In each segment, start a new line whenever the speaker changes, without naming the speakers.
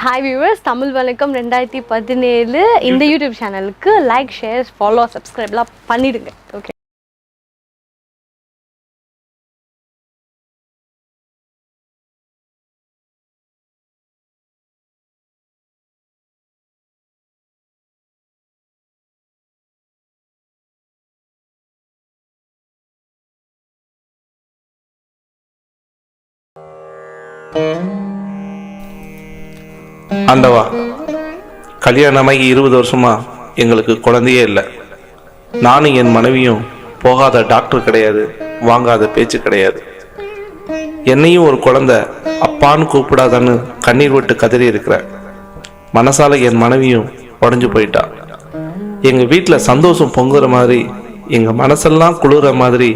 Hi viewers, Tamil வணக்கம் 2017 இந்த YouTube சேனலுக்கு லைக், ஷேர், ஃபாலோ, சப்ஸ்கிரைப்லாம் பண்ணிடுங்க. ஓகே.
ஆண்டவா, கல்யாணமாகி 20 வருஷமா எங்களுக்கு குழந்தையே இல்லை. நானும் என் மனைவியும் போகாத டாக்டர் கிடையாது, வாங்காத பேச்சு கிடையாது. என்னையும் ஒரு குழந்தை அப்பான்னு கூப்பிடாதான்னு கண்ணீர் விட்டு கதறி இருக்கிறேன். மனசால என் மனைவியும் உடஞ்சு போயிட்டா. எங்க வீட்டில் சந்தோஷம் பொங்குற மாதிரி, எங்க மனசெல்லாம் குளிர மாதிரி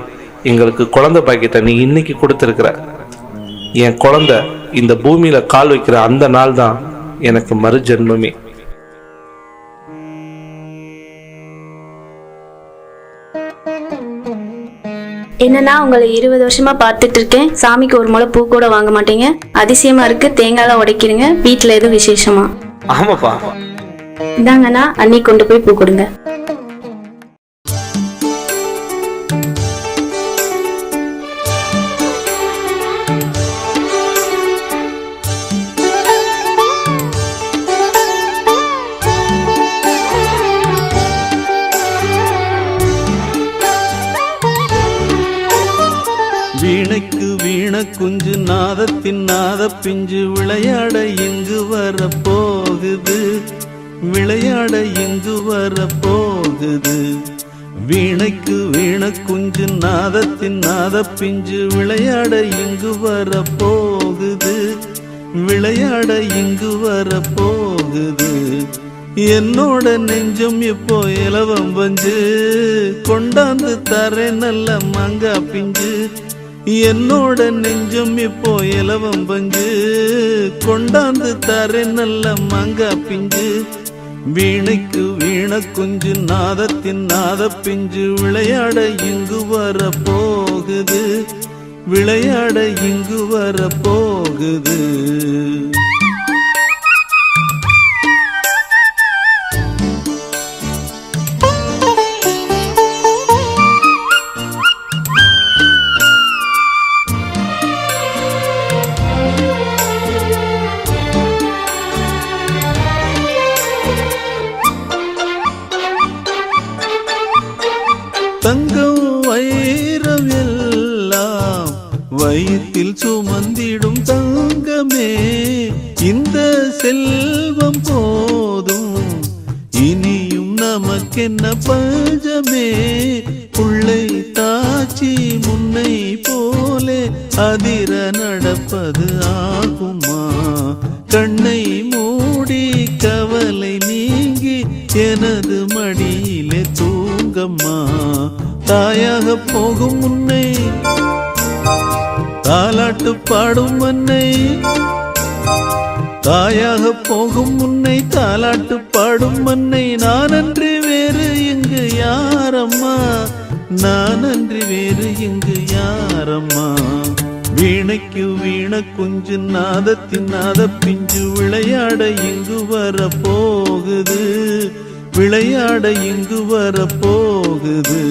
எங்களுக்கு குழந்தை பாக்கிட்ட நீ இன்னைக்கு கொடுத்துருக்கிற. என் குழந்தை இந்த பூமியில கால் வைக்கிற அந்த நாள் தான் எனக்கு மறு ஜென்மமே.
என்னன்னா உங்களை 20 வருஷமா பார்த்துட்டு இருக்கேன். சாமிக்கு ஒரு முளை பூ கூட வாங்க மாட்டீங்க. அதிசயமா இருக்கு. தேங்காய்லாம் உடைக்கிறீங்க. வீட்டுல எதுவும் விசேஷமா?
ஆமாப்பா.
இதாங்கண்ணா, அன்னி கொண்டு போய் பூ கொடுங்க.
வீணைக்கு வீண குஞ்சு, நாதத்தின் நாத பிஞ்சு, விளையாட எங்கு வர போகுது, விளையாட எங்கு வர போகுது. வீணைக்கு வீண குஞ்சு, நாதத்தின் நாத பிஞ்சு, விளையாட எங்கு வர போகுது, விளையாட எங்கு வர போகுது. என்னோட நெஞ்சம் இப்போ இலவம் பஞ்சு, கொண்டாந்து தர நல்ல மங்கா பிஞ்சு. என்னோட நெஞ்சம் இப்போ இலவம் பஞ்சு, கொண்டாந்து தர நல்ல மங்கா பிஞ்சு. வீணைக்கு வீண குஞ்சு, நாதத்தின் நாத பிஞ்சு, விளையாட இங்கு வர போகுது, விளையாட இங்கு வர போகுது. தங்கம் வைரம் எல்லாம் வயிற்றில் சுமந்திடும் தங்கமே, இந்த செல்வம் போதும் இனியும் நமக்கென்ன பஞ்சமே. புள்ளை தாச்சி முன்னை போலே அதிர நடப்பது ஆகுமா? கண்ணை மூடி கவலை நீங்கி எனது மடியிலே தூங்கம்மா. தாயாக போகும் முன்னை தாலாட்டு பாடும் மன்னை, தாயாக போகும் முன்னை தாலாட்டு பாடும் மன்னை. நான் அன்றி வேறு இங்கு யாரம்மா, நான் அன்றி வேறு இங்கு யாரம்மா. வீணைக்கு வீண குஞ்சு, நாதத்தின் நாத பிஞ்சு, விளையாட இங்கு வர போகுது, விளையாட இங்கு வர போகுது.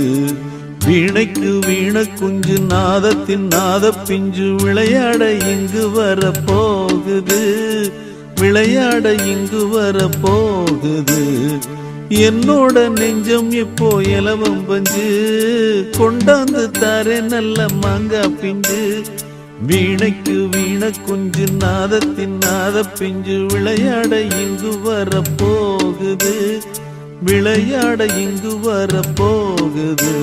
வீணைக்கு வீண குஞ்சு, நாதத்தின் நாத பிஞ்சு, விளையாட இங்கு வர போகுது, விளையாட இங்கு வர போகுது. என்னோட நெஞ்சம் இப்போ இலவம் பஞ்சு, கொண்டாந்து தர நல்ல மாங்கா பிஞ்சு. வீணைக்கு வீண குஞ்சு, நாதத்தின் நாத பிஞ்சு, விளையாட இங்கு வர போகுது, விளையாட இங்கு வர போகுது.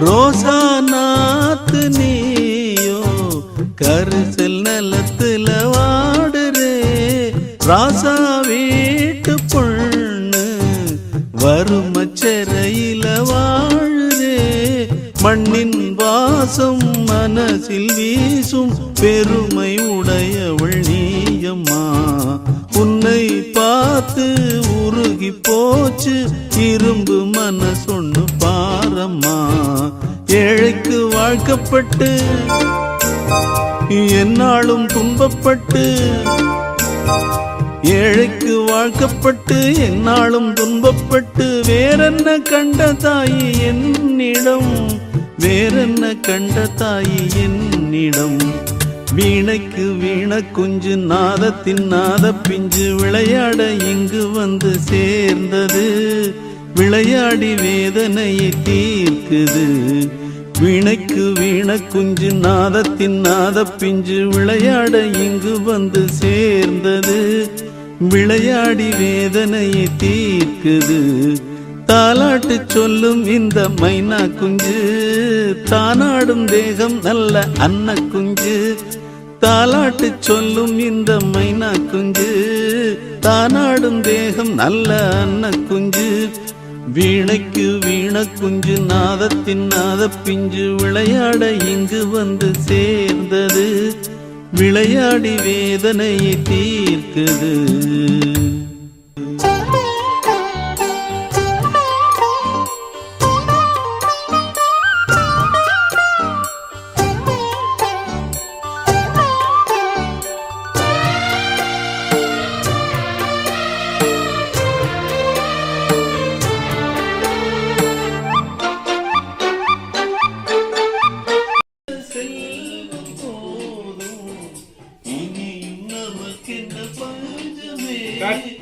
ரோசா நாத்து நீயோ கரிசல் நிலத்துல வாடுறே, ராசா வீட்டு பொண்ணு வறுமச்சரையில வாழுறே. மண்ணின் வாசம் மனசில் வீசும் பெருமை உடையவள் நீயம்மா. உன்னை பார்த்து உருகி போச்சு இரும்பு மனசொன்னு பாரம்மா. ஏழைக்கு வாழ்க்கப்பட்டு என்னாலும் துன்பப்பட்டு, ஏழைக்கு வாழ்க்கப்பட்டு என்னாலும் துன்பப்பட்டு, வேறென்ன கண்ட தாயி என்னிடம், வேறென்ன கண்ட தாயி என்னிடம். வீணைக்கு வீண குஞ்சு நாதத்தின் நாத பிஞ்சு விளையாட இங்கு வந்து சேர்ந்தது, விளையாடி வேதனையை தீர்க்குது. வீணைக்கு வீண குஞ்சு நாதத்தின் நாத பிஞ்சு விளையாட இங்கு வந்து சேர்ந்தது, விளையாடி வேதனையை தீர்க்குது. தாலாட்டு சொல்லும் இந்த மைனா குஞ்சு, தானாடும் தேகம் நல்ல அன்ன குஞ்சு. தாலாட்டு சொல்லும் இந்த மைனா குஞ்சு, தானாடும் தேகம் நல்ல அன்ன குஞ்சு. வீணைக்கு வீண குஞ்சு நாதத்தின் நாத பிஞ்சு விளையாட இங்கு வந்து சேர்ந்தது, விளையாடி வேதனையை தீர்க்குது.
Cut.